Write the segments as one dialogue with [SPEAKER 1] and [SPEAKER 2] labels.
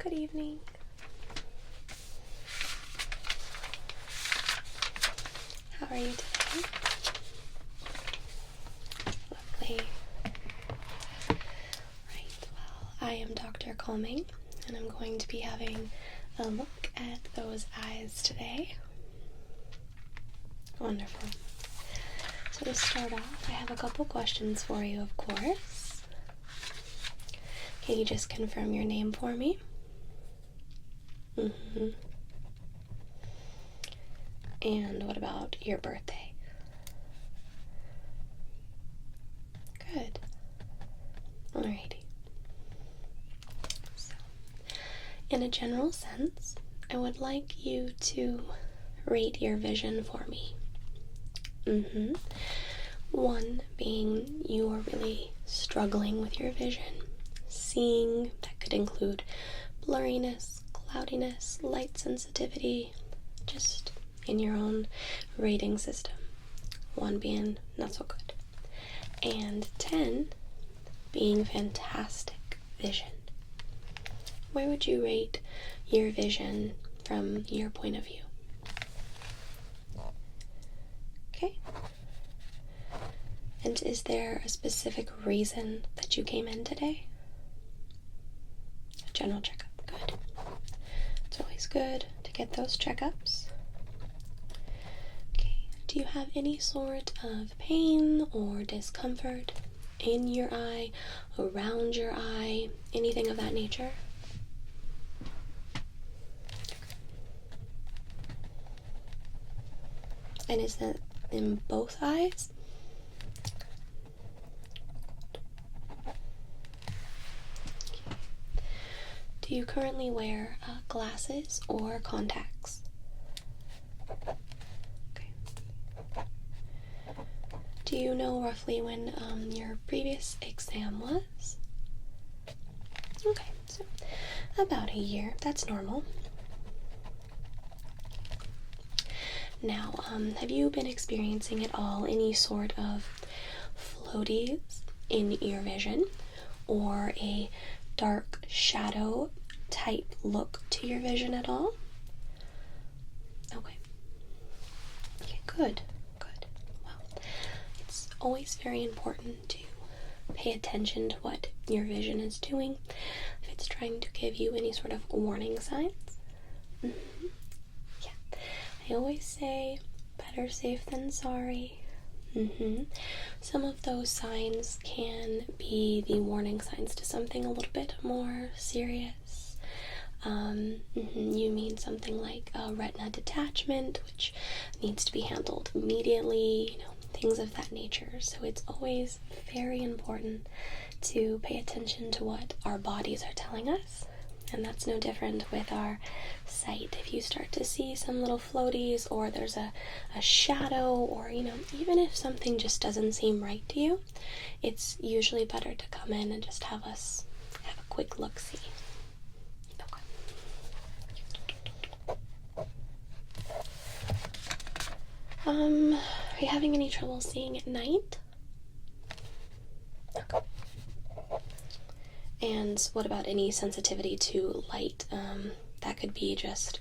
[SPEAKER 1] Good evening. How are you today? Lovely. Right, well, I am Dr. Calming, and I'm going to be having a look at those eyes today. Wonderful. So to start off, I have a couple questions for you, of course. Can you just confirm your name for me? And what about your birthday? Good. Alrighty. So, in a general sense, I would like you to rate your vision for me. 1 being you are really struggling with your vision. Seeing, that could include blurriness, cloudiness, light sensitivity, just in your own rating system. 1 being not so good. And 10 being fantastic vision. Where would you rate your vision from your point of view? Okay. And is there a specific reason that you came in today? A general checkup. Good. It's always good to get those checkups. Okay. Do you have any sort of pain or discomfort in your eye, around your eye, anything of that nature? And is that in both eyes? Do you currently wear glasses or contacts? Okay. Do you know roughly when your previous exam was? Okay, so about a year. That's normal. Now, have you been experiencing at all any sort of floaties in your vision or a dark shadow type look to your vision at all? Okay. Okay, good. Well, it's always very important to pay attention to what your vision is doing. If it's trying to give you any sort of warning signs. Yeah. I always say better safe than sorry. Some of those signs can be the warning signs to something a little bit more serious. You mean something like a retina detachment, which needs to be handled immediately, things of that nature. So it's always very important to pay attention to what our bodies are telling us. And that's no different with our sight. If you start to see some little floaties, or there's a shadow, or even if something just doesn't seem right to you, it's usually better to come in and just have us have a quick look-see. Okay. Are you having any trouble seeing at night? Okay. And what about any sensitivity to light? That could be just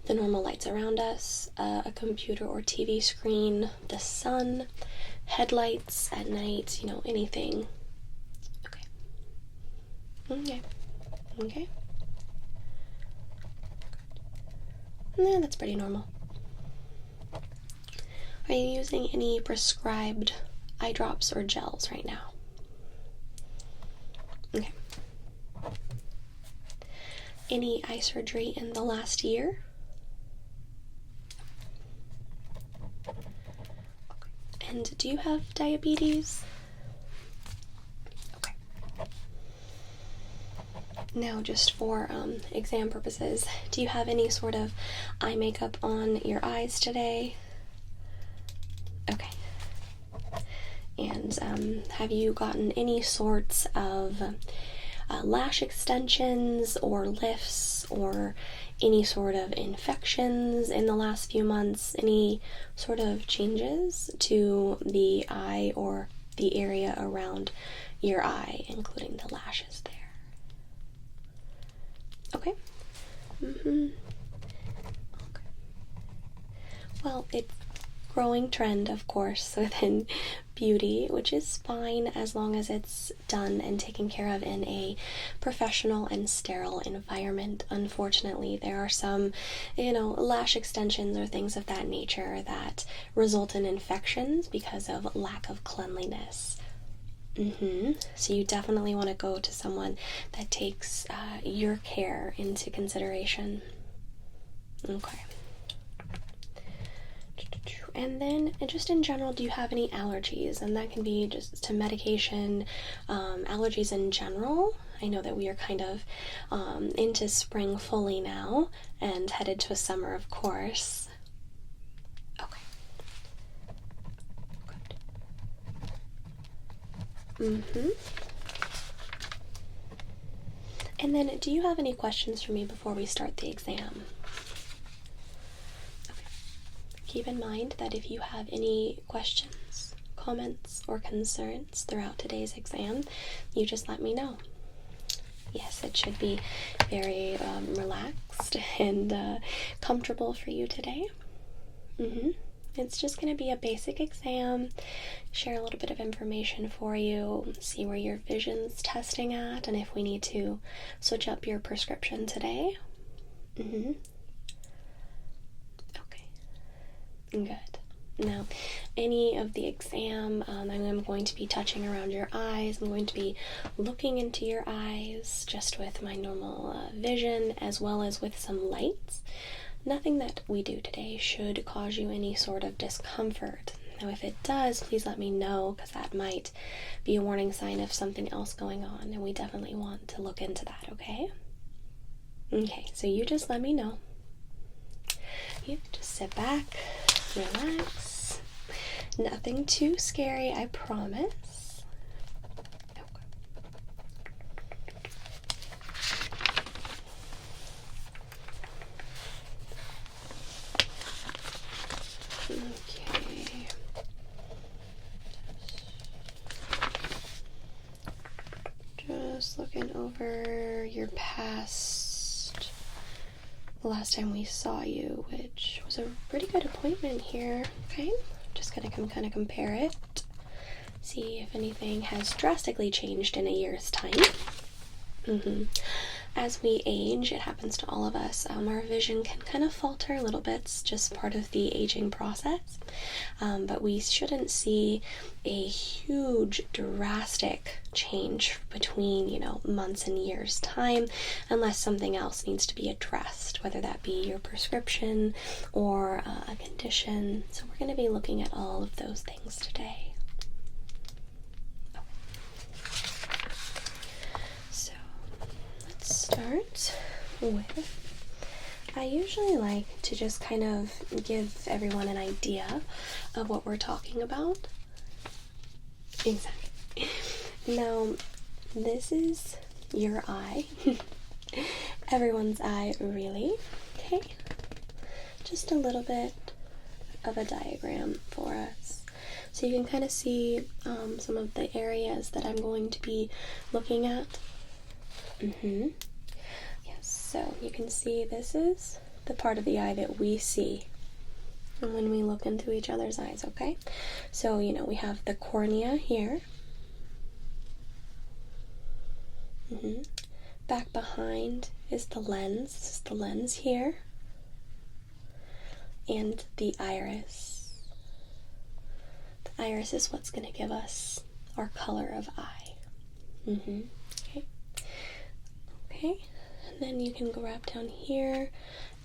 [SPEAKER 1] the normal lights around us, a computer or TV screen, the sun, headlights at night, anything. Okay. Yeah, that's pretty normal. Are you using any prescribed eye drops or gels right now? Okay. Any eye surgery in the last year? Okay. And do you have diabetes? Okay. Now, just for exam purposes, do you have any sort of eye makeup on your eyes today? Okay. And have you gotten any sorts of lash extensions or lifts or any sort of infections in the last few months? Any sort of changes to the eye or the area around your eye, including the lashes there? Okay. Okay. Well, it's growing trend, of course, within beauty, which is fine as long as it's done and taken care of in a professional and sterile environment. Unfortunately, there are some, lash extensions or things of that nature that result in infections because of lack of cleanliness. So you definitely want to go to someone that takes your care into consideration. Okay. And then, just in general, do you have any allergies? And that can be just to medication, allergies in general. I know that we are kind of into spring fully now and headed to a summer, of course. Okay. Good. And then, do you have any questions for me before we start the exam? Keep in mind that if you have any questions, comments, or concerns throughout today's exam, you just let me know. Yes, it should be very relaxed and comfortable for you today. It's just going to be a basic exam, share a little bit of information for you, see where your vision's testing at, and if we need to switch up your prescription today. Good. Now, any of the exam, I'm going to be touching around your eyes. I'm going to be looking into your eyes just with my normal vision as well as with some lights. Nothing that we do today should cause you any sort of discomfort. Now, if it does, please let me know, because that might be a warning sign of something else going on, and we definitely want to look into that, okay? Okay, so you just let me know. You just sit back. Relax. Nothing too scary, I promise. Okay. Just looking over your past. The last time we saw you, which was a pretty good appointment here. Okay, just gonna kind of compare it, see if anything has drastically changed in a year's time. As we age, it happens to all of us, our vision can kind of falter a little bit. It's just part of the aging process, but we shouldn't see a huge drastic change between months and years time, unless something else needs to be addressed, whether that be your prescription or a condition. So we're going to be looking at all of those things today. Start with, I usually like to just kind of give everyone an idea of what we're talking about. Exactly. Now, this is your eye. Everyone's eye, really. Okay. Just a little bit of a diagram for us. So you can kind of see some of the areas that I'm going to be looking at. So you can see this is the part of the eye that we see when we look into each other's eyes, okay? So, we have the cornea here. Back behind is the lens. This is the lens here. And the iris. The iris is what's going to give us our color of eye. Okay. And then you can grab down here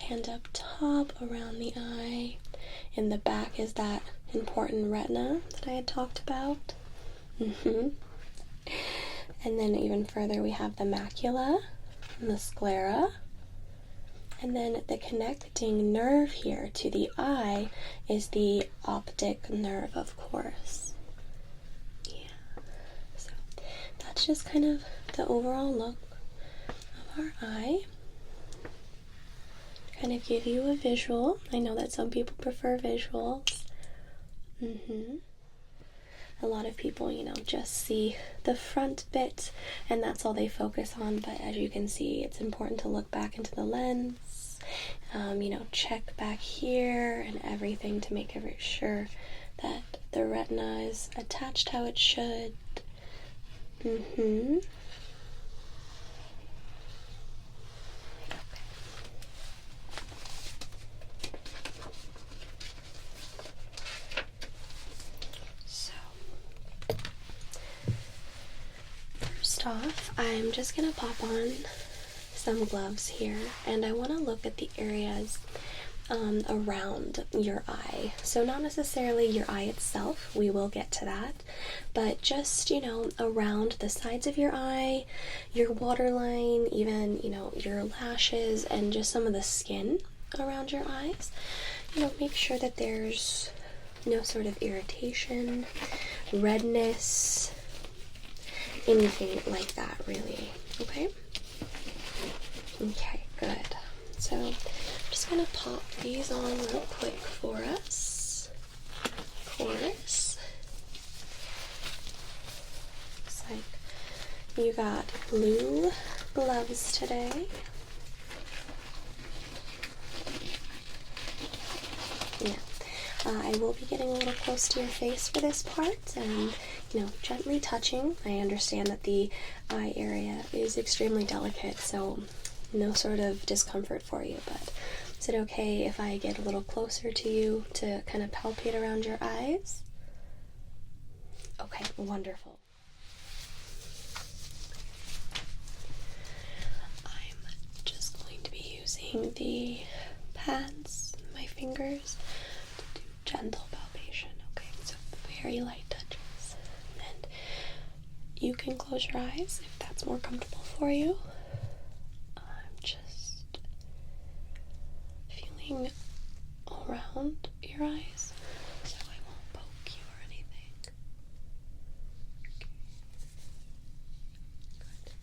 [SPEAKER 1] and up top around the eye. In the back is that important retina that I had talked about. And then even further we have the macula and the sclera. And then the connecting nerve here to the eye is the optic nerve, of course. Yeah. So that's just kind of the overall look our eye, to kind of give you a visual. I know that some people prefer visuals. A lot of people, just see the front bit and that's all they focus on, but as you can see, it's important to look back into the lens, check back here and everything to make sure that the retina is attached how it should. First off, I'm just going to pop on some gloves here, and I want to look at the areas around your eye. So not necessarily your eye itself, we will get to that, but just, around the sides of your eye, your waterline, even, your lashes, and just some of the skin around your eyes. Make sure that there's no sort of irritation, redness, anything like that, really. Okay? Okay, good. So I'm just going to pop these on real quick for us. Of course. Looks like you got blue gloves today. Yeah. I will be getting a little close to your face for this part and, gently touching. I understand that the eye area is extremely delicate, so no sort of discomfort for you, but is it okay if I get a little closer to you to kind of palpate around your eyes? Okay, wonderful. I'm just going to be using the pads, my fingers, to do gentle palpation, okay? So very light touches. And you can close your eyes if that's more comfortable for you. Around your eyes, so I won't poke you or anything. Okay. Good.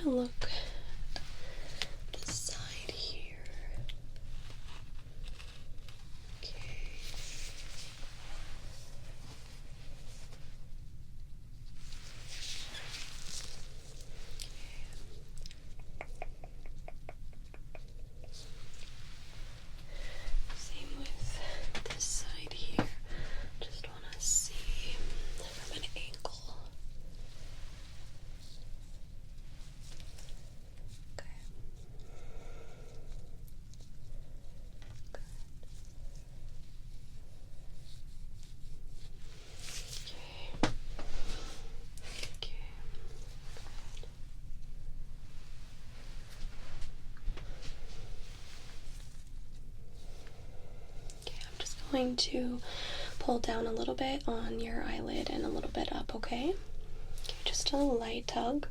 [SPEAKER 1] Look at the side here. Okay. Same with this side here. Just want to see from an angle. Going to pull down a little bit on your eyelid and a little bit up, okay? Okay, just a light tug.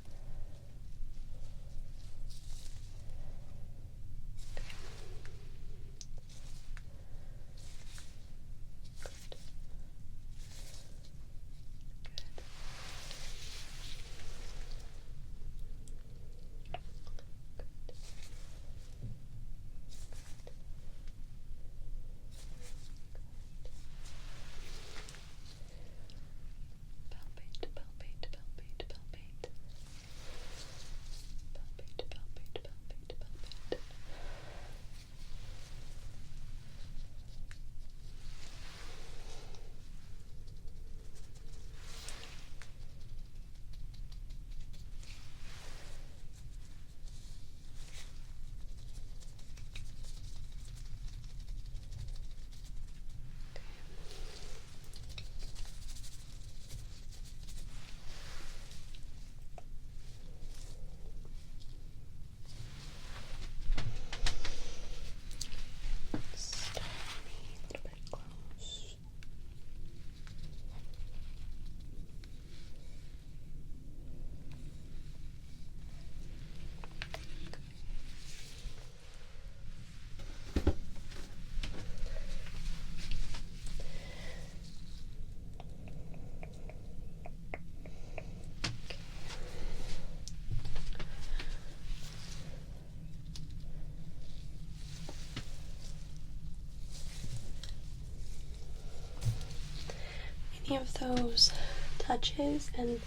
[SPEAKER 1] any of those touches and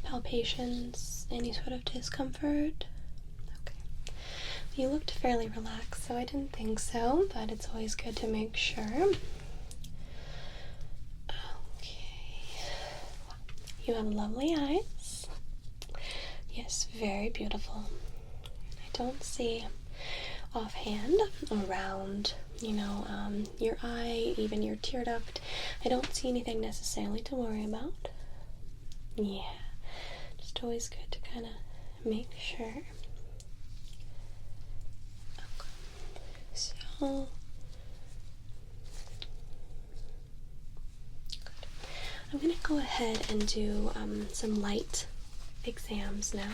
[SPEAKER 1] palpations any sort of discomfort? Okay. You looked fairly relaxed, so I didn't think so, but it's always good to make sure. Okay. You have lovely eyes. Yes, very beautiful. I don't see offhand around, your eye, even your tear duct. I don't see anything necessarily to worry about. Yeah, just always good to kind of make sure. Okay. So, good. I'm going to go ahead and do some light exams now.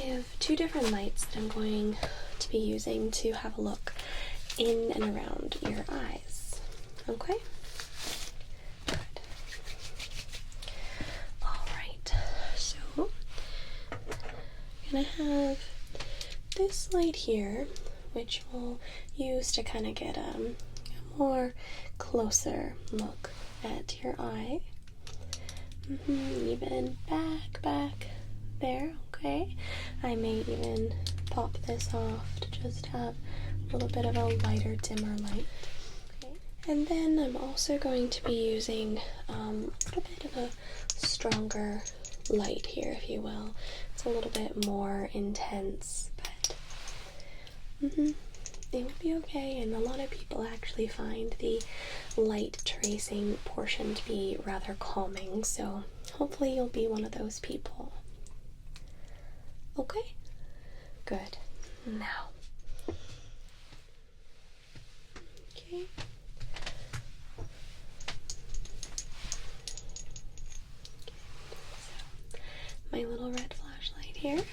[SPEAKER 1] I have two different lights that I'm going to be using to have a look in and around your eyes. Okay? Good. Alright, so I'm going to have this light here, which we'll use to kind of get a more closer look at your eye. Even back there, okay? I may even pop this off to just have a little bit of a lighter, dimmer light. Okay. And then I'm also going to be using a little bit of a stronger light here, if you will. It's a little bit more intense, but it will be okay. And a lot of people actually find the light tracing portion to be rather calming, so hopefully you'll be one of those people. Okay? Good. Now. Okay. So, my little red flashlight here.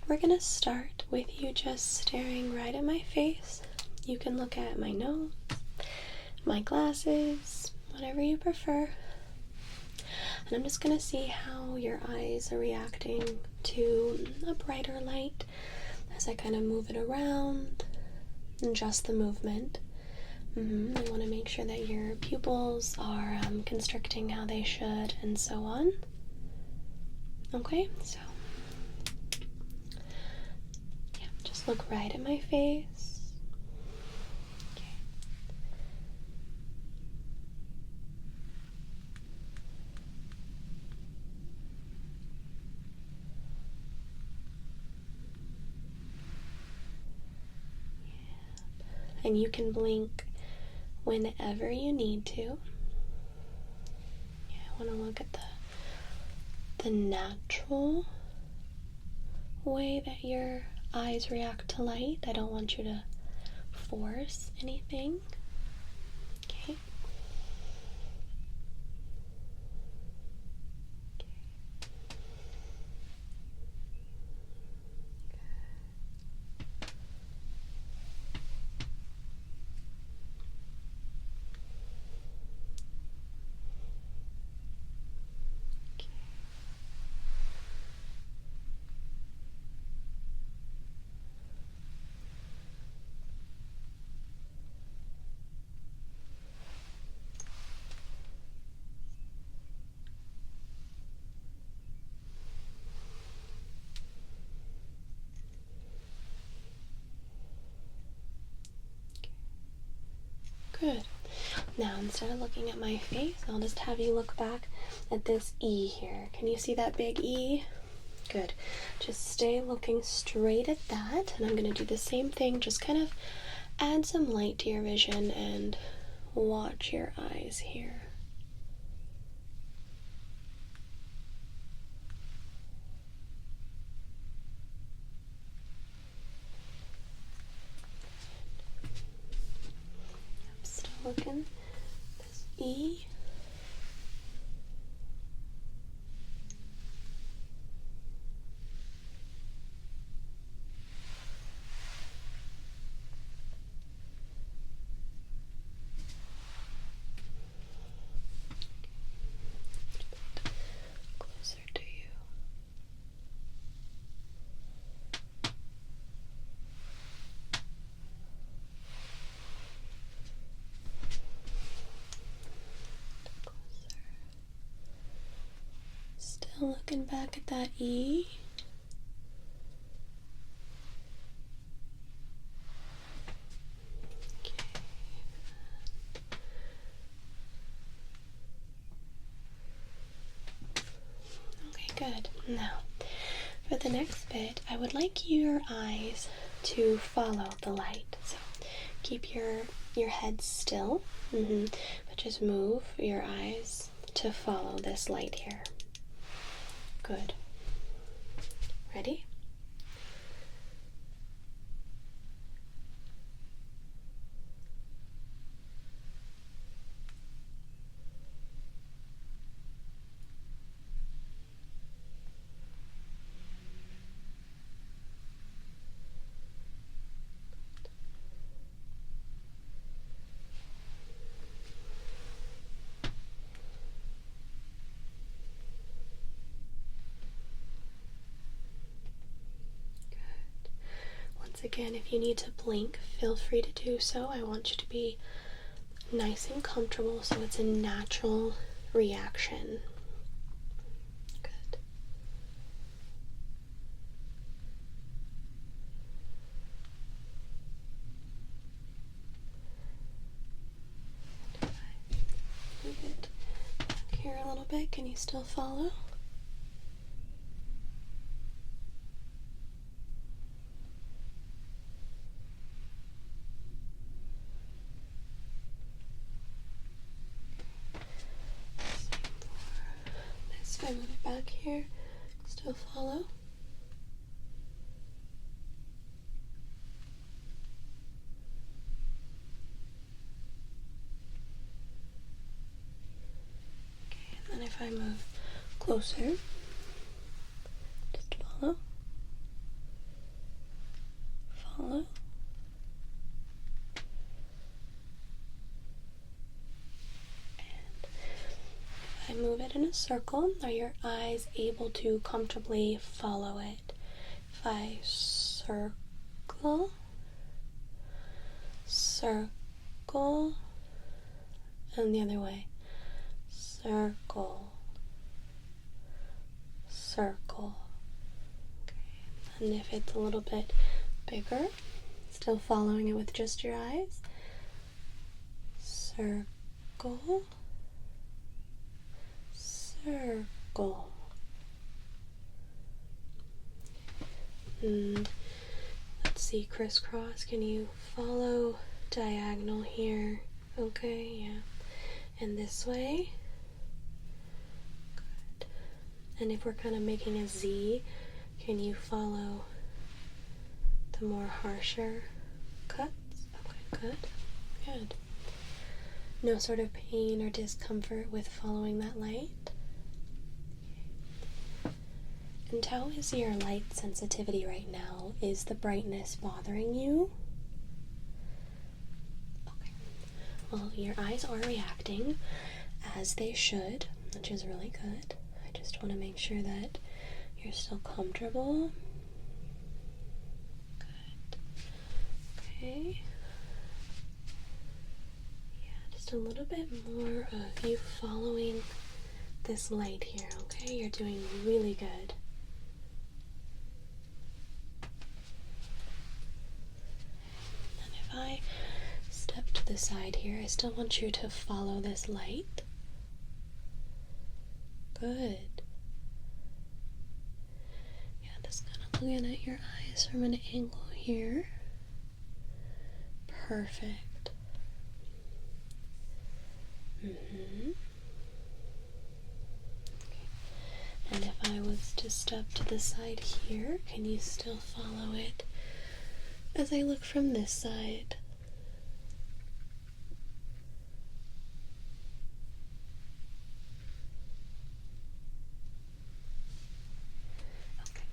[SPEAKER 1] We're gonna start with you just staring right at my face. You can look at my nose, my glasses, whatever you prefer. And I'm just going to see how your eyes are reacting to a brighter light as I kind of move it around and adjust the movement. I want to make sure that your pupils are constricting how they should and so on. Okay, so yeah, just look right at my face. And you can blink whenever you need to. Yeah, I want to look at the natural way that your eyes react to light. I don't want you to force anything. Okay. Good. Now, instead of looking at my face, I'll just have you look back at this E here. Can you see that big E? Good. Just stay looking straight at that, and I'm going to do the same thing. Just kind of add some light to your vision and watch your eyes here. Looking this E. Still looking back at that E. Okay, good. Now, for the next bit, I would like your eyes to follow the light. So keep your head still, but just move your eyes to follow this light here. Good. Ready? Again, if you need to blink, feel free to do so. I want you to be nice and comfortable so it's a natural reaction. Good. Move it back here a little bit. Can you still follow? If I move it back here, still follow. Okay, and then if I move closer, just follow. Follow. I move it in a circle. Are your eyes able to comfortably follow it? If I circle, circle, and the other way, circle, circle. Okay. And if it's a little bit bigger, still following it with just your eyes, circle, circle. And let's see, crisscross. Can you follow diagonal here? Okay, yeah. And this way. Good. And if we're kind of making a Z, can you follow the more harsher cuts? Okay, good. Good. No sort of pain or discomfort with following that light? And how is your light sensitivity right now? Is the brightness bothering you? Okay. Well, your eyes are reacting as they should, which is really good. I just want to make sure that you're still comfortable. Good. Okay. Yeah, just a little bit more of you following this light here, okay? You're doing really good. I step to the side here. I still want you to follow this light. Good. Yeah, just kind of looking at your eyes from an angle here. Perfect. Okay. And if I was to step to the side here, can you still follow it? As I look from this side. Okay.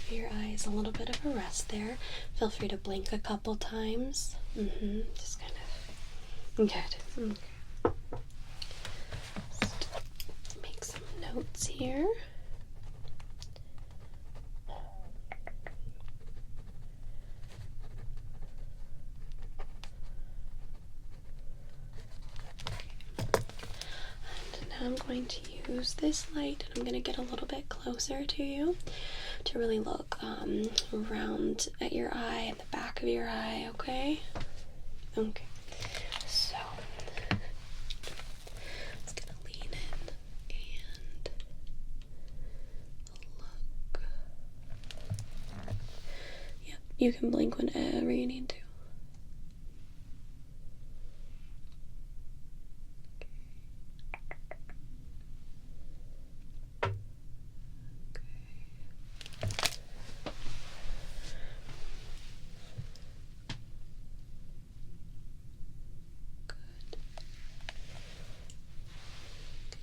[SPEAKER 1] Give your eyes a little bit of a rest there. Feel free to blink a couple times. Just kind of good. Okay. Just make some notes here. I'm going to boost this light, and I'm going to get a little bit closer to you to really look around at your eye, at the back of your eye, okay? Okay. So, I'm just going to lean in and look. Yep, you can blink whenever you need to.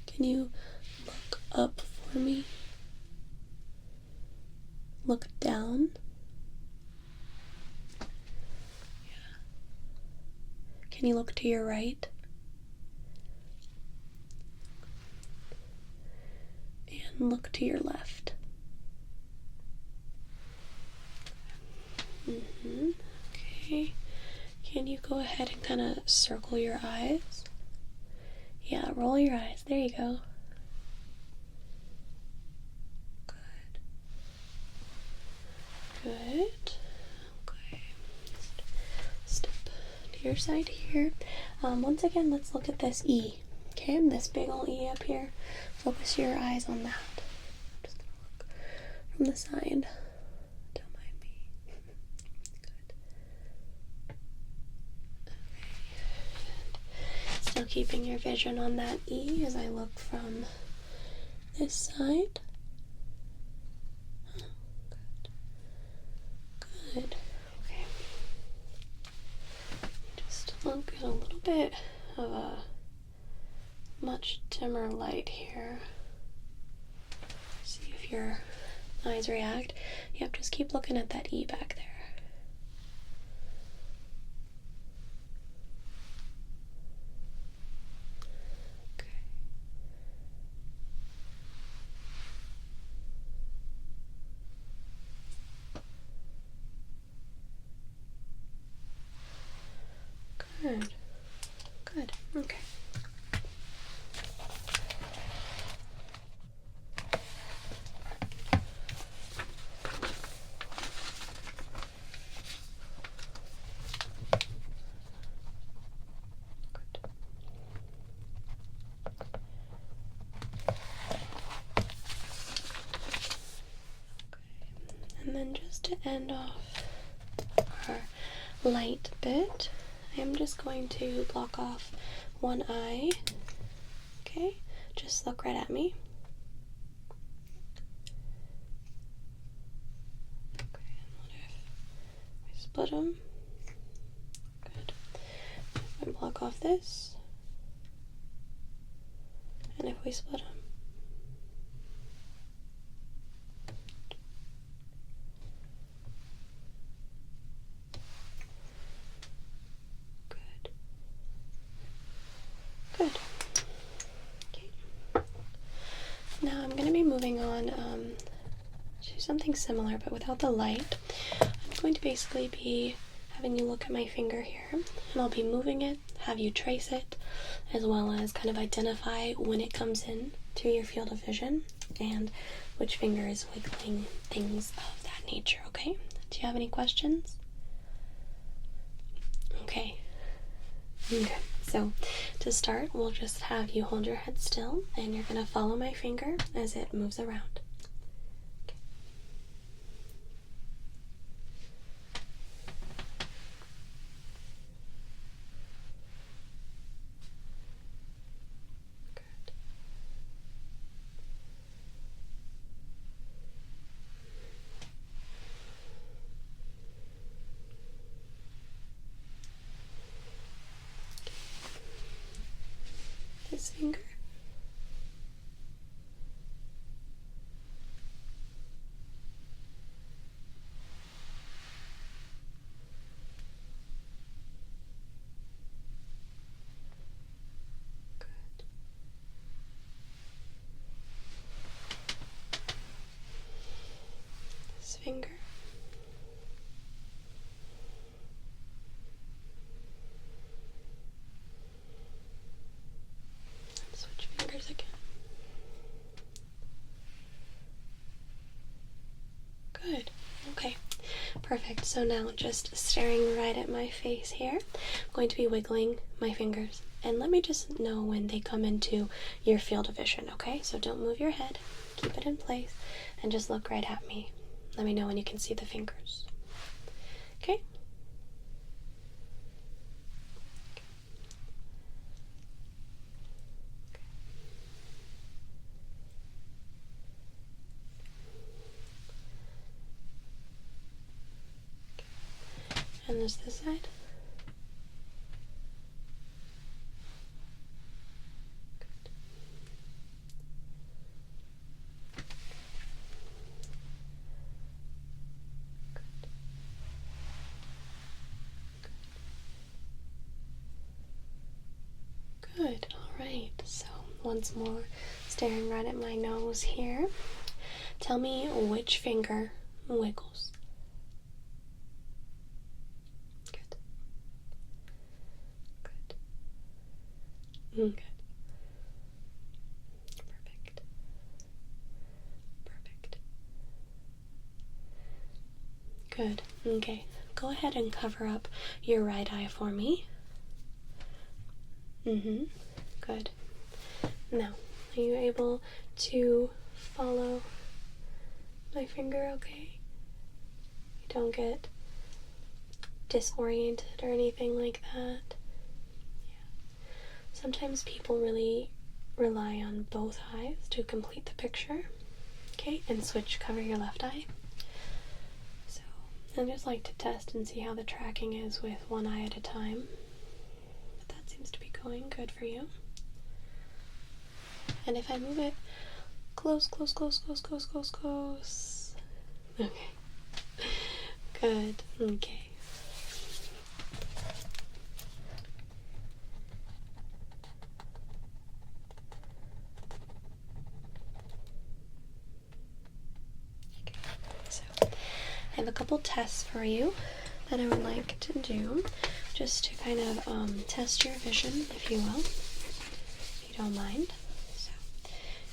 [SPEAKER 1] Can you look up for me? Look down. Yeah. Can you look to your right? And look to your left. Okay. Can you go ahead and kind of circle your eyes? Yeah, roll your eyes. There you go. Good. Good. Okay. Step to your side here. Once again, let's look at this E. Okay, this big ol' E up here. Focus your eyes on that. I'm just gonna look from the side. Don't mind me. Good. Okay. Still keeping your vision on that E as I look from this side. Good. Okay. Just look at a little bit of a much dimmer light here. See if your eyes react. Yep, just keep looking at that E back there. Good. Good. Okay. And then just to end off our light bit, I'm just going to block off one eye. Okay, just look right at me. Okay, and what if we split them? Good. If I block off this, and if we split them. Good. Okay. Now I'm going to be moving on to something similar, but without the light. I'm going to basically be having you look at my finger here, and I'll be moving it, have you trace it, as well as kind of identify when it comes in to your field of vision and which finger is wiggling, things of that nature, okay? Do you have any questions? Okay. Okay. So to start, we'll just have you hold your head still, and you're going to follow my finger as it moves around. Okay. Good. This finger. Perfect. So now just staring right at my face here, I'm going to be wiggling my fingers. And let me just know when they come into your field of vision, okay? So don't move your head. Keep it in place and just look right at me. Let me know when you can see the fingers. Okay? And there's this side. Good. All right. So once more, staring right at my nose here. Tell me which finger wiggles. Good. Good. Good. Perfect. Perfect. Good. Okay. Go ahead and cover up your right eye for me. Good. Now, are you able to follow my finger okay? You don't get disoriented or anything like that? Yeah. Sometimes people really rely on both eyes to complete the picture. Okay, and cover your left eye. So, I just like to test and see how the tracking is with one eye at a time. But that seems to be going good for you. And if I move it close. Okay. Good. Okay. So, I have a couple tests for you that I would like to do just to kind of test your vision, if you will, if you don't mind.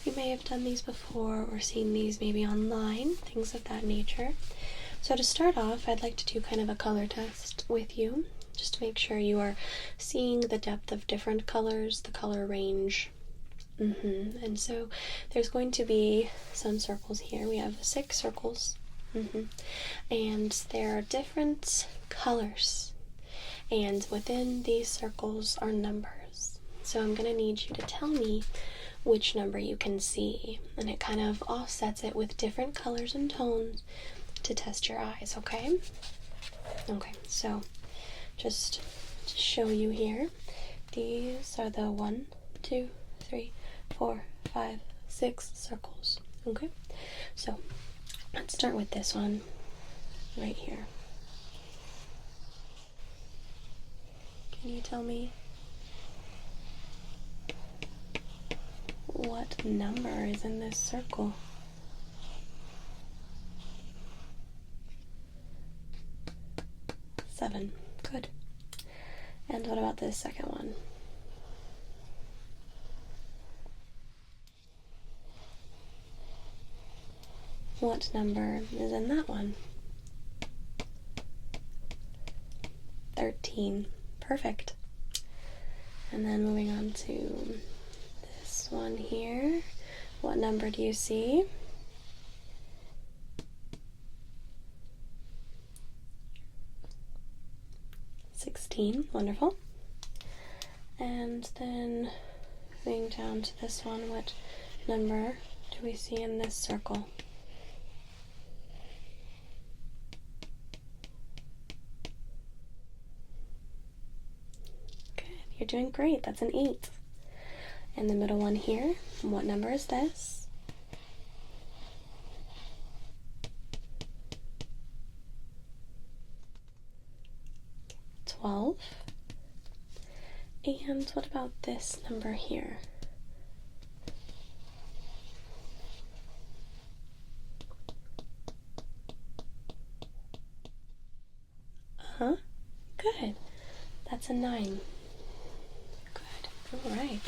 [SPEAKER 1] You may have done these before or seen these maybe online, things of that nature. So to start off, I'd like to do kind of a color test with you, just to make sure you are seeing the depth of different colors, the color range. And so there's going to be some circles here. We have 6 circles, and there are different colors, and within these circles are numbers. So I'm going to need you to tell me which number you can see, and it kind of offsets it with different colors and tones to test your eyes, okay? Okay, so just to show you here, these are the 1, 2, 3, 4, 5, 6 circles, okay? So let's start with this one right here. Can you tell me what number is in this circle? 7. Good. And what about this second one? What number is in that one? 13. Perfect. And then moving on to this one here. What number do you see? 16. Wonderful. And then moving down to this one, what number do we see in this circle? Good. You're doing great. That's an 8. And the middle one here, what number is this? 12. And what about this number here? Good. That's a 9. Good. All right.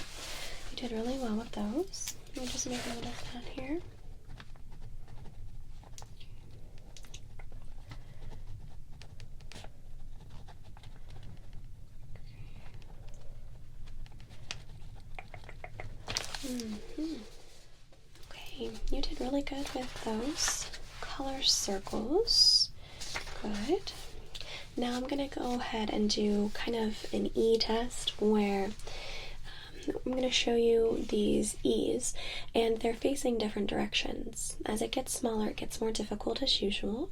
[SPEAKER 1] You did really well with those. Let me just make a note of that here. Okay, you did really good with those color circles. Good. Now I'm going to go ahead and do kind of an E test where I'm going to show you these E's, and they're facing different directions. As it gets smaller, it gets more difficult as usual.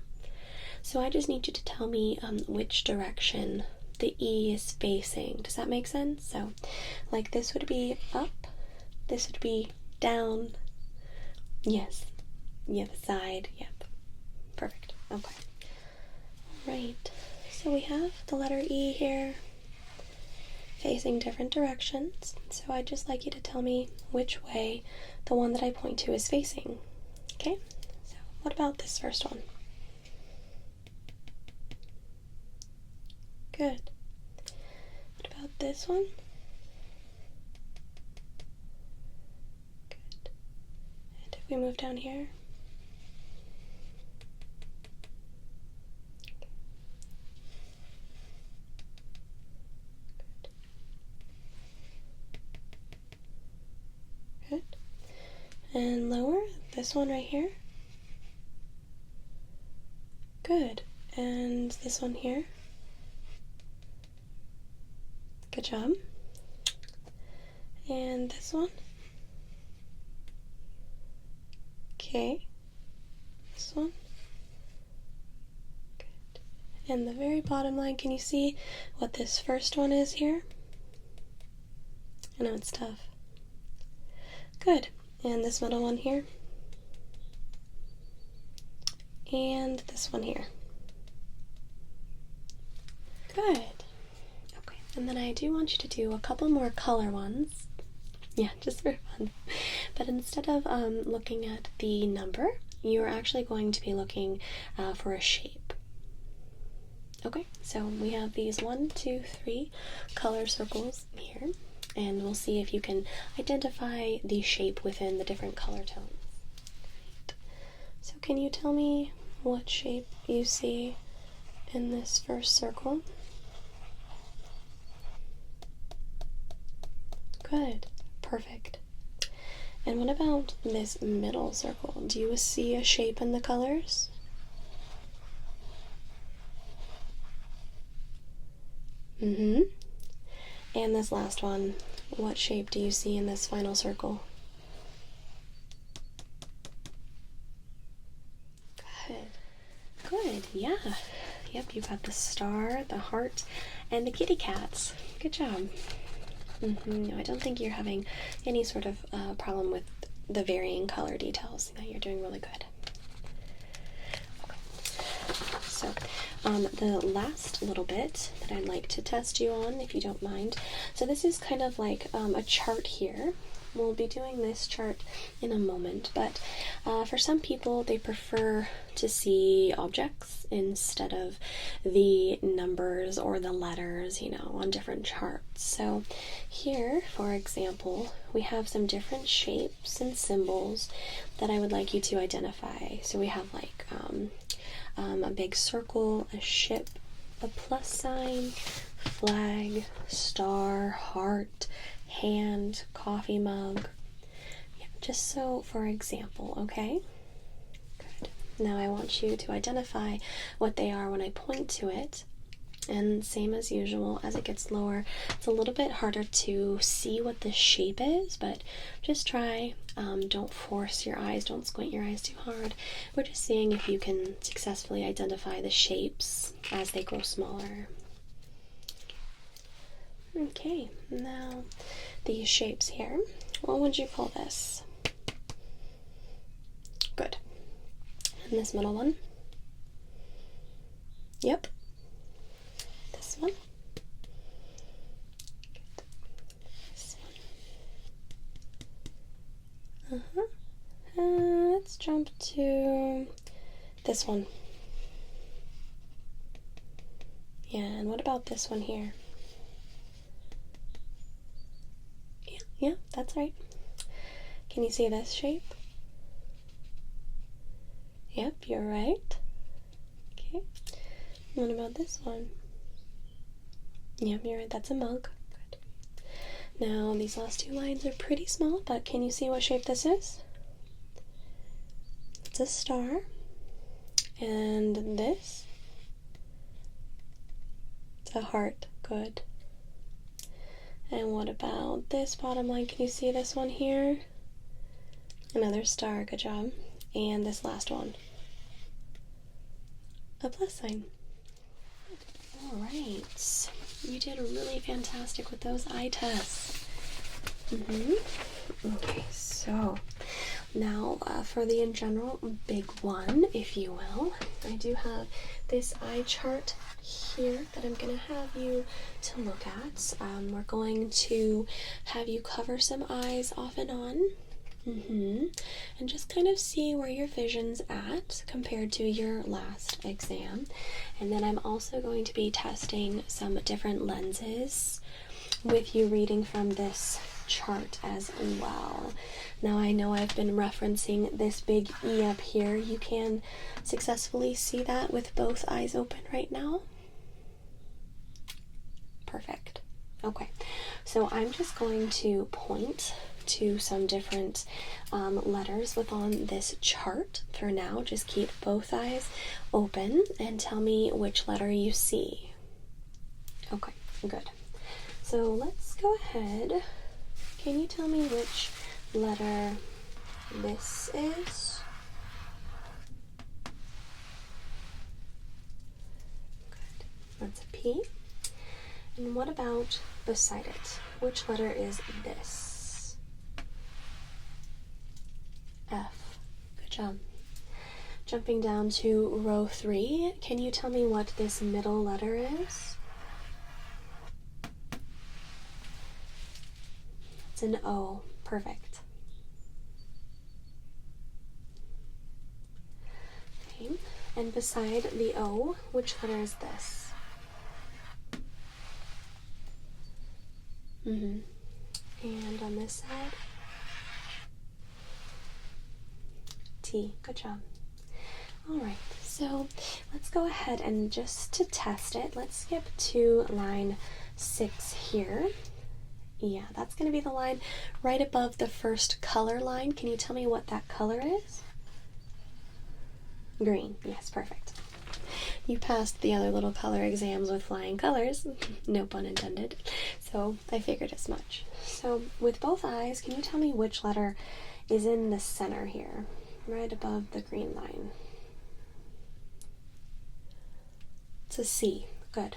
[SPEAKER 1] So I just need you to tell me which direction the E is facing. Does that make sense? So, like this would be up, this would be down. Yes. Yeah, the side. Yep. Perfect. Okay. Right. So we have the letter E here facing different directions. So I'd just like you to tell me which way the one that I point to is facing. Okay? So what about this first one? Good. What about this one? Good. And if we move down here? Good. And lower, this one right here. Good. And this one here. Good job. And this one. Okay. This one. Good. And the very bottom line, can you see what this first one is here? I know it's tough. Good. And this middle one here. And this one here. Good. Okay. And then I do want you to do a couple more color ones. Yeah, just for fun. But instead of looking at the number, you're actually going to be looking for a shape. Okay, so we have these 1, 2, 3 color circles here, and we'll see if you can identify the shape within the different color tones. Right. So can you tell me what shape you see in this first circle? Good. Perfect. And what about this middle circle? Do you see a shape in the colors? And this last one, what shape do you see in this final circle? Good. Good, yeah. Yep, you got the star, the heart, and the kitty cats. Good job. No, I don't think you're having any sort of problem with the varying color details. No, you're doing really good. Okay. So, the last little bit that I'd like to test you on, if you don't mind. So this is kind of like a chart here. We'll be doing this chart in a moment, but for some people, they prefer to see objects instead of the numbers or the letters, you know, on different charts. So here, for example, we have some different shapes and symbols that I would like you to identify. So we have like a big circle, a ship, a plus sign, flag, star, heart, hand, coffee mug. Yeah, just so for example, okay? Good. Now I want you to identify what they are when I point to it. And same as usual, as it gets lower, it's a little bit harder to see what the shape is, but just try. Don't force your eyes, don't squint your eyes too hard. We're just seeing if you can successfully identify the shapes as they grow smaller. Okay, now these shapes here, what would you call this? Good. And this middle one? Yep. This one? Good. This one? Let's jump to this one. Yeah, and what about this one here? Yeah, that's right. Can you see this shape? Yep, you're right. Okay. What about this one? Yep, you're right. That's a mug. Good. Now, these last two lines are pretty small, but can you see what shape this is? It's a star. And this? It's a heart. Good. And what about this bottom line? Can you see this one here? Another star. Good job. And this last one. A plus sign. All right. You did really fantastic with those eye tests. Okay, so now for the in general big one, if you will, I do have this eye chart here that I'm going to have you to look at. We're going to have you cover some eyes off and on. And just kind of see where your vision's at compared to your last exam. And then I'm also going to be testing some different lenses with you reading from this chart as well. Now I know I've been referencing this big E up here. You can successfully see that with both eyes open right now. Perfect. Okay, so I'm just going to point to some different letters within this chart for now. Just keep both eyes open and tell me which letter you see. Okay, good. So let's go ahead. Can you tell me which letter this is? Good. That's a P. And what about beside it? Which letter is this? F. Good job. Jumping down to row 3, can you tell me what this middle letter is? It's an O. Perfect. Okay. And beside the O, which letter is this? And on this side? T. Good job. Alright, so let's go ahead and just to test it, let's skip to line 6 here. Yeah, that's going to be the line right above the first color line. Can you tell me what that color is? Green. Yes, perfect. You passed the other little color exams with flying colors, no pun intended, so I figured as much. So with both eyes, can you tell me which letter is in the center here, right above the green line? It's a C. Good.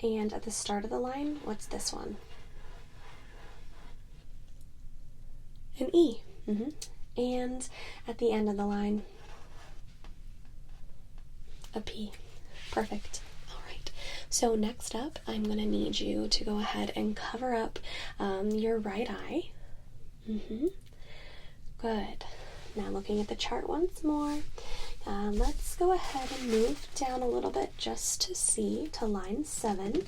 [SPEAKER 1] And at the start of the line, what's this one? An E. And at the end of the line, a P. Perfect. All right. So next up, I'm going to need you to go ahead and cover up your right eye. Good. Now looking at the chart once more, let's go ahead and move down a little bit just to see to line 7.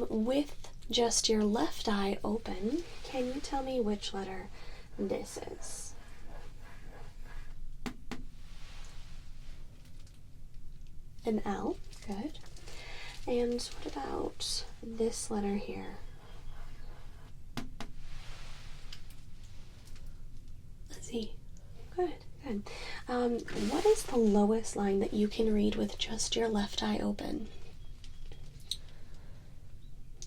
[SPEAKER 1] With just your left eye open, can you tell me which letter this is? An L. Good. And what about this letter here? A Z. Good, good. What is the lowest line that you can read with just your left eye open?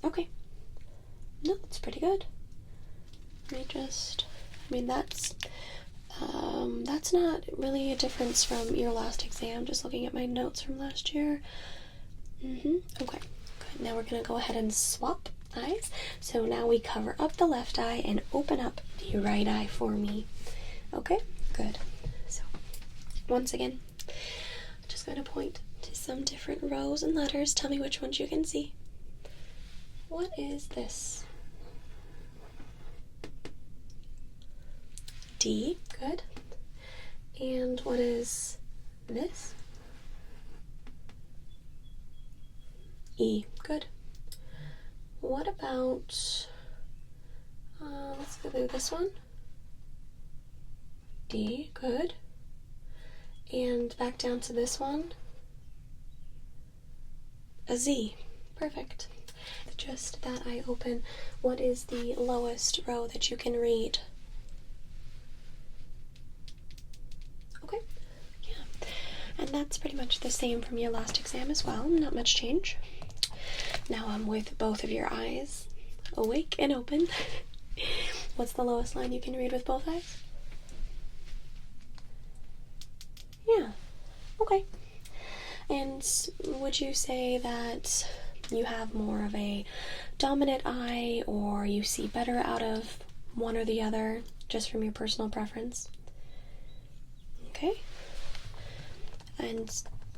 [SPEAKER 1] Okay. No, that's pretty good. That's not really a difference from your last exam, just looking at my notes from last year. Okay, good. Now we're going to go ahead and swap eyes. So now we cover up the left eye and open up the right eye for me. Okay, good. So once again, I'm just going to point to some different rows and letters. Tell me which ones you can see. What is this? D. Good. And what is this? E. Good. What about, let's go through this one. D. Good. And back down to this one. A Z. Perfect. Just that eye open. What is the lowest row that you can read? Okay, yeah. And that's pretty much the same from your last exam as well. Not much change. Now I'm with both of your eyes awake and open. What's the lowest line you can read with both eyes? Yeah, okay. And would you say that you have more of a dominant eye, or you see better out of one or the other, just from your personal preference? Okay. And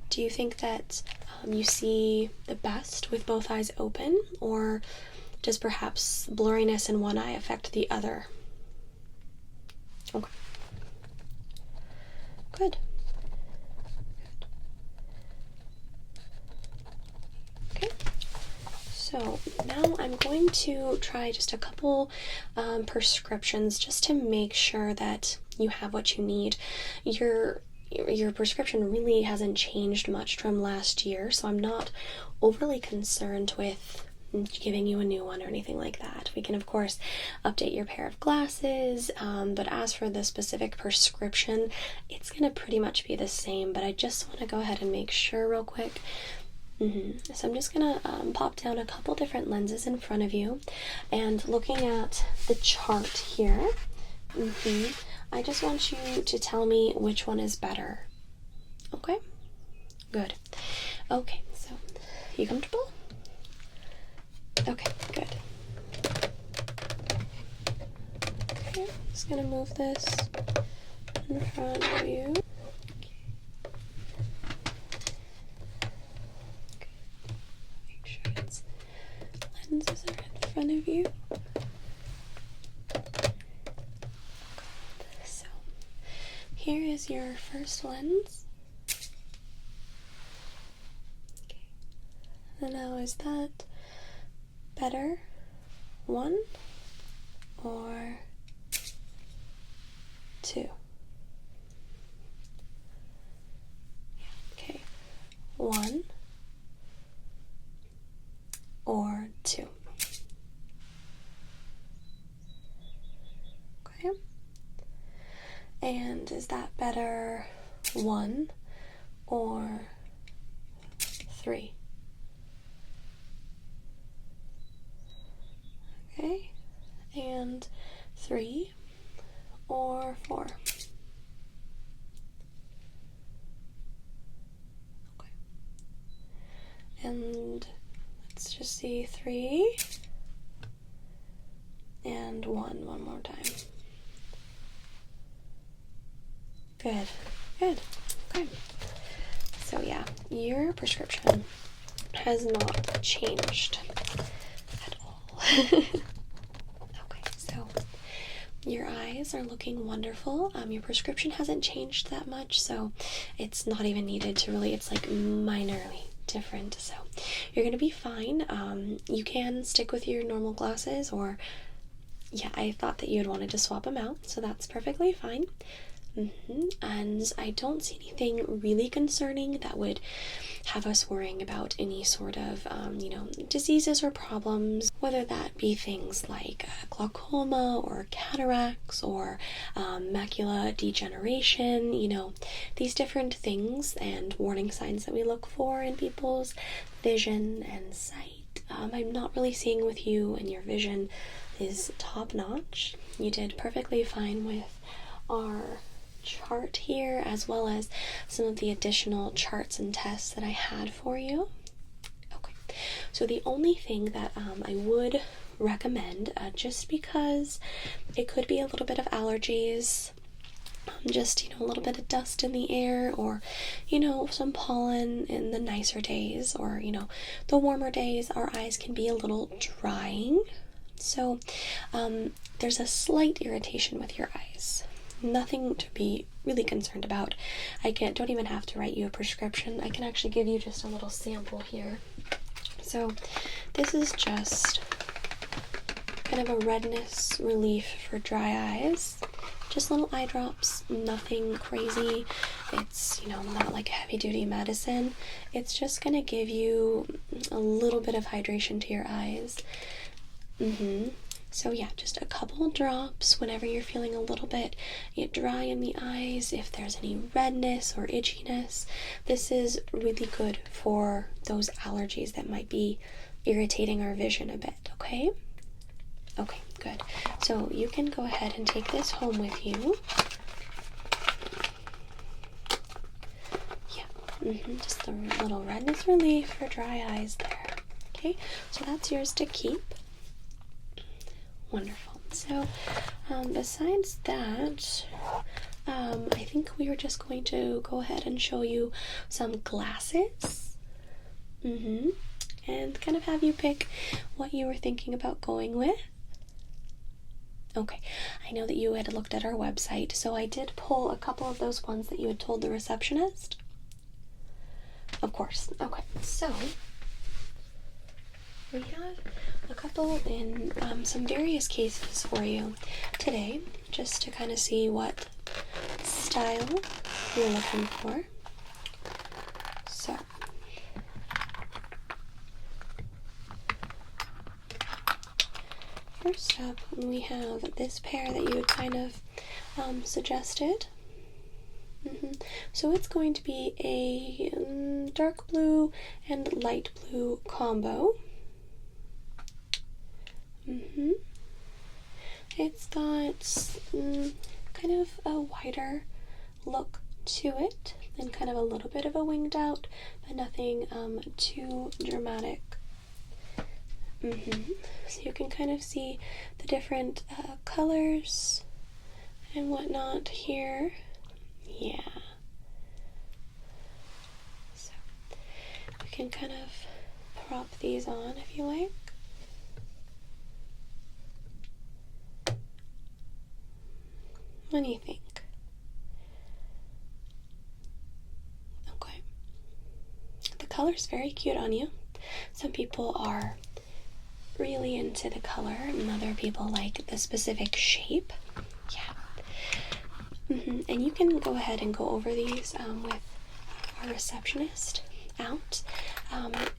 [SPEAKER 1] do you think that you see the best with both eyes open, or does perhaps blurriness in one eye affect the other? Okay. Good. Okay. So now I'm going to try just a couple prescriptions just to make sure that you have what you need. Your prescription really hasn't changed much from last year, so I'm not overly concerned with giving you a new one or anything like that. We can of course update your pair of glasses, but as for the specific prescription, it's going to pretty much be the same, but I just want to go ahead and make sure real quick. So I'm just going to pop down a couple different lenses in front of you, and looking at the chart here, I just want you to tell me which one is better. Okay? Good. Okay, so you comfortable? Okay, good. Okay, just gonna move this in front of you. Okay. Make sure its lenses are in front of you. So, here is your first lens. Okay. And now is that better? One or two? Okay, one or two? Okay, and is that better? One or three? Okay, and three or four? Okay, and let's just see three and one more time. Good, good, okay. So yeah, your prescription has not changed at all. Okay, so your eyes are looking wonderful. Your prescription hasn't changed that much, so it's not even needed to really, it's like minorly different, so you're gonna be fine. You can stick with your normal glasses, or yeah, I thought that you had wanted to swap them out, so that's perfectly fine. And I don't see anything really concerning that would have us worrying about any sort of, diseases or problems, whether that be things like glaucoma or cataracts or macular degeneration, these different things and warning signs that we look for in people's vision and sight. I'm not really seeing with you, and your vision is top notch. You did perfectly fine with our chart here, as well as some of the additional charts and tests that I had for you. Okay, so the only thing that I would recommend, just because it could be a little bit of allergies, just a little bit of dust in the air, or some pollen in the nicer days, or the warmer days, our eyes can be a little drying. So there's a slight irritation with your eyes. Nothing to be really concerned about. Don't even have to write you a prescription. I can actually give you just a little sample here. So this is just kind of a redness relief for dry eyes. Just little eye drops, nothing crazy. It's, not like heavy duty medicine. It's just going to give you a little bit of hydration to your eyes. So yeah, just a couple drops whenever you're feeling a little bit dry in the eyes. If there's any redness or itchiness, this is really good for those allergies that might be irritating our vision a bit, okay? Okay, good. So you can go ahead and take this home with you. Yeah, just a little redness relief for dry eyes there. Okay, so that's yours to keep. Wonderful. So, besides that, I think we were just going to go ahead and show you some glasses. And kind of have you pick what you were thinking about going with. Okay, I know that you had looked at our website, so I did pull a couple of those ones that you had told the receptionist. Of course. Okay, so we have a couple in some various cases for you today, just to kind of see what style you're looking for. So, first up, we have this pair that you had kind of suggested. So it's going to be a dark blue and light blue combo. It's got kind of a wider look to it and kind of a little bit of a winged out, but nothing too dramatic. So you can kind of see the different colors and whatnot here. Yeah. So you can kind of prop these on if you like. What do you think? Okay. The color's very cute on you. Some people are really into the color, and other people like the specific shape. Yeah. And you can go ahead and go over these with our receptionist out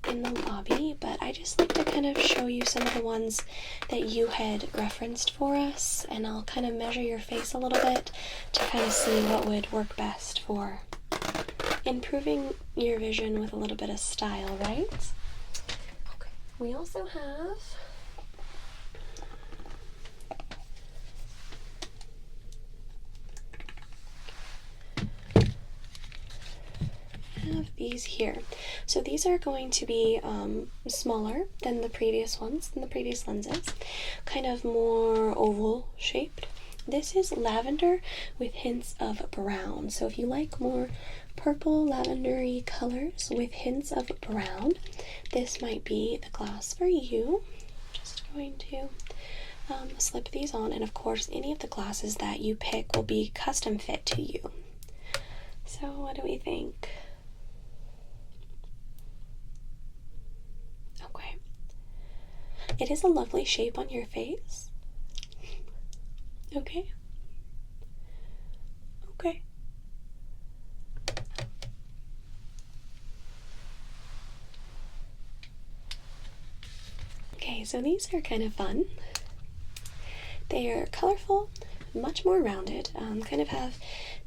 [SPEAKER 1] in the lobby, but I just like to kind of show you some of the ones that you had referenced for us, and I'll kind of measure your face a little bit to kind of see what would work best for improving your vision with a little bit of style, right? Okay. We also have these here. So these are going to be smaller than the previous ones, than the previous lenses, kind of more oval shaped. This is lavender with hints of brown. So if you like more purple lavendery colors with hints of brown, this might be the glass for you. Just going to slip these on, and of course any of the glasses that you pick will be custom fit to you. So what do we think? Okay. It is a lovely shape on your face. Okay. Okay. Okay, so these are kind of fun. They are colorful, much more rounded, kind of have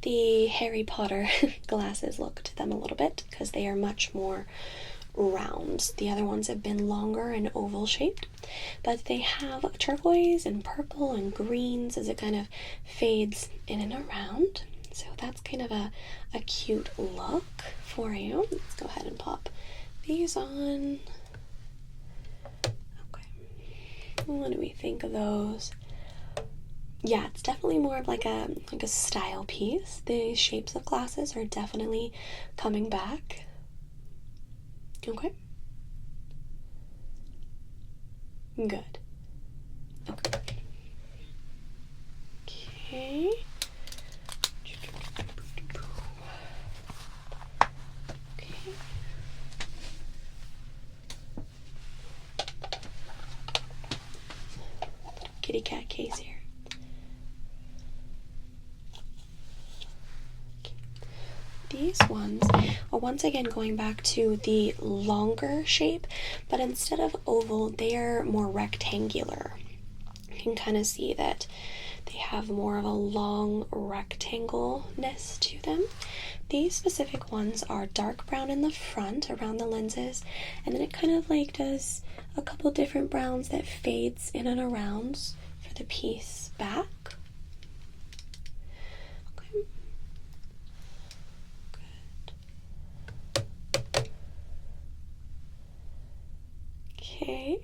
[SPEAKER 1] the Harry Potter glasses look to them a little bit because they are much more round. The other ones have been longer and oval shaped, but they have turquoise and purple and greens as it kind of fades in and around. So that's kind of a cute look for you. Let's go ahead and pop these on. Okay. What do we think of those? Yeah, it's definitely more of like a style piece. The shapes of glasses are definitely coming back. Okay. Good. Okay. Okay. Okay. Kitty cat case here. these ones are once again going back to the longer shape, but instead of oval, they are more rectangular. You can kind of see that they have more of a long rectangle-ness to them. These specific ones are dark brown in the front around the lenses, and then it kind of like does a couple different browns that fades in and around for the piece back. Okay. Good. Okay.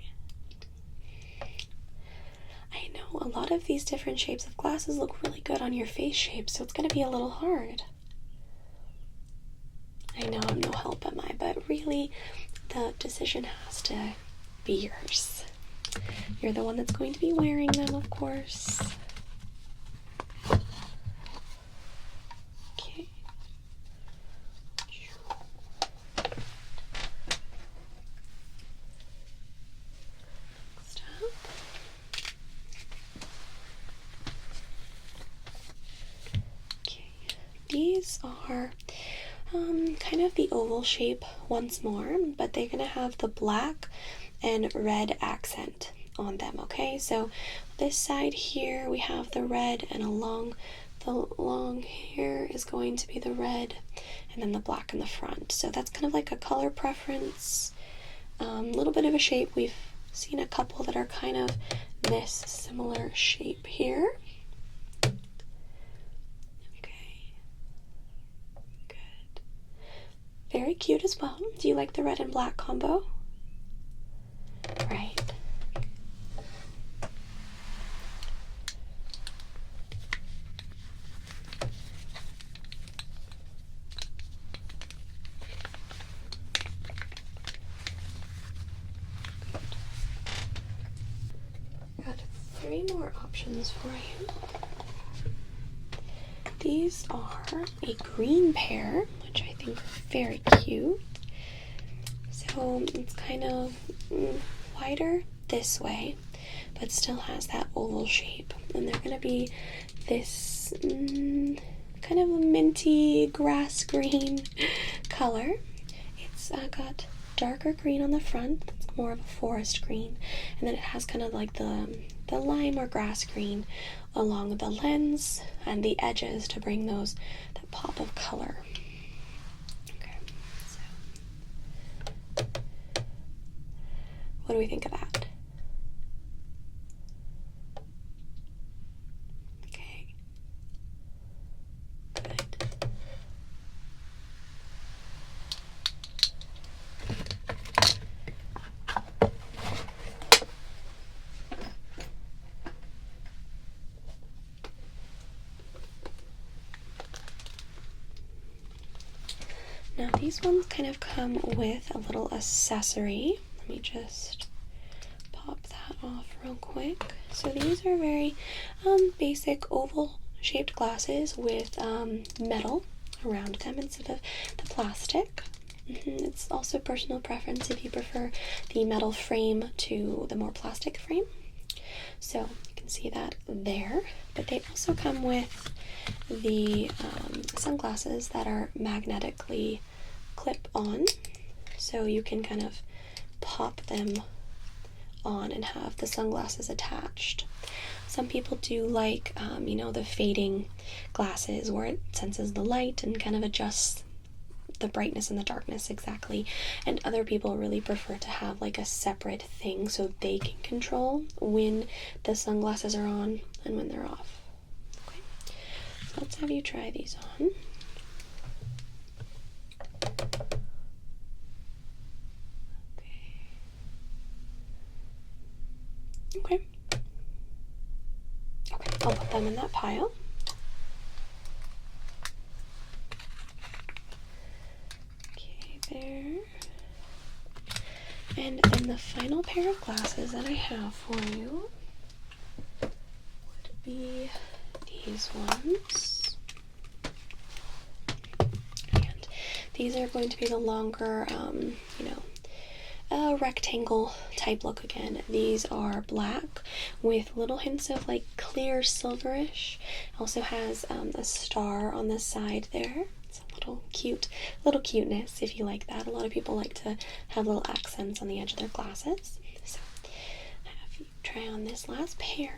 [SPEAKER 1] I know a lot of these different shapes of glasses look really good on your face shape, so it's going to be a little hard. I know I'm no help, am I? But really, the decision has to be yours. You're the one that's going to be wearing them, of course. Okay. Next up. Okay. These are kind of the oval shape once more, but they're going to have the black and red accent on them, okay? So this side here we have the red, and along the long here is going to be the red, and then the black in the front. So that's kind of like a color preference, a little bit of a shape. We've seen a couple that are kind of this similar shape here. Very cute as well. Do you like the red and black combo? Right. Got 3 more options for you. These are a green pair, which I think are very cute. So it's kind of wider this way, but still has that oval shape. And they're going to be this kind of a minty grass green color. It's got darker green on the front. It's more of a forest green. And then it has kind of like the lime or grass green along the lens and the edges to bring that pop of color. Okay, so what do we think of that? Okay, good. Now these ones kind of come with a little accessory. Let me just pop that off real quick. So these are very basic oval shaped glasses with metal around them instead of the plastic. It's also personal preference if you prefer the metal frame to the more plastic frame. So you can see that there. But they also come with the sunglasses that are magnetically clip on, so you can kind of pop them on and have the sunglasses attached. Some people do like the fading glasses where it senses the light and kind of adjusts the brightness and the darkness exactly, and other people really prefer to have like a separate thing so they can control when the sunglasses are on and when they're off. Okay, so let's have you try these on. Okay. Okay, I'll put them in that pile. Okay, there. And then the final pair of glasses that I have for you would be these ones. And these are going to be the longer, rectangle type look again. These are black with little hints of like clear silverish. Also has a star on the side there. It's a little cuteness if you like that. A lot of people like to have little accents on the edge of their glasses. So have you try on this last pair.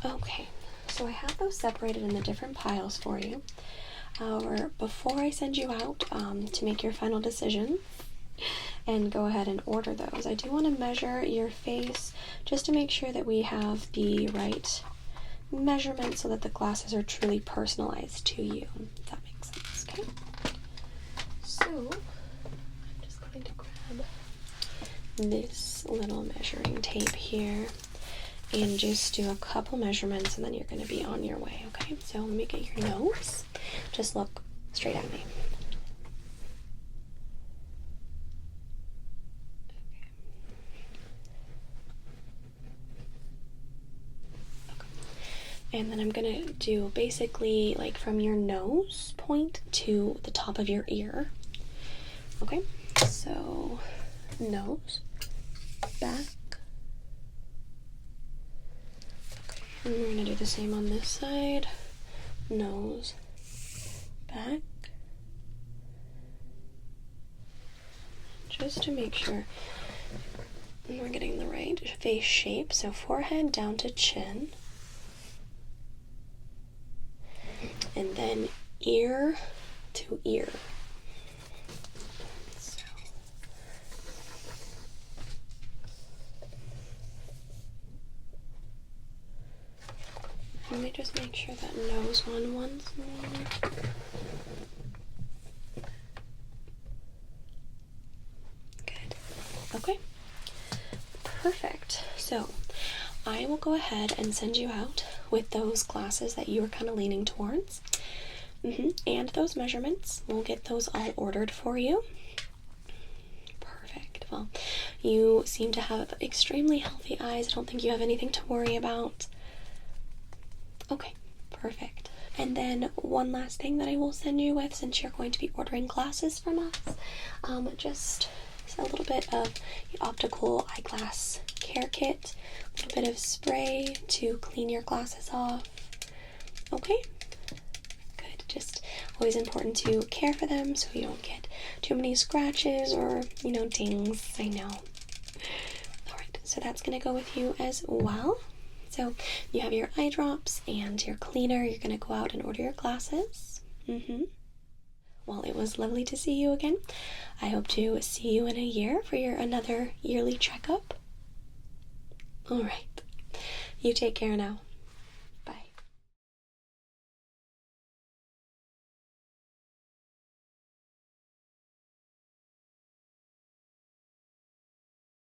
[SPEAKER 1] Okay, so I have those separated in the different piles for you. However, before I send you out to make your final decision and go ahead and order those, I do want to measure your face just to make sure that we have the right measurement so that the glasses are truly personalized to you, if that makes sense, okay? So, I'm just going to grab this little measuring tape here and just do a couple measurements, and then you're going to be on your way, okay? So let me get your nose. Just look straight at me. Okay. And then I'm going to do basically like from your nose point to the top of your ear. Okay? So, nose, back. And we're going to do the same on this side. Nose, back. Just to make sure we're getting the right face shape. So forehead down to chin. And then ear to ear. Let me just make sure that nose one once more. Good. Okay. Perfect. So I will go ahead and send you out with those glasses that you were kind of leaning towards. And those measurements. We'll get those all ordered for you. Perfect. Well, you seem to have extremely healthy eyes. I don't think you have anything to worry about. Okay, perfect. And then one last thing that I will send you with, since you're going to be ordering glasses from us, just a little bit of the optical eyeglass care kit, a little bit of spray to clean your glasses off. Okay? Good. Just always important to care for them so you don't get too many scratches or, dings. I know. Alright, so that's going to go with you as well. So you have your eye drops and your cleaner. You're going to go out and order your glasses. Well, it was lovely to see you again. I hope to see you in a year for your another yearly checkup. All right. You take care now.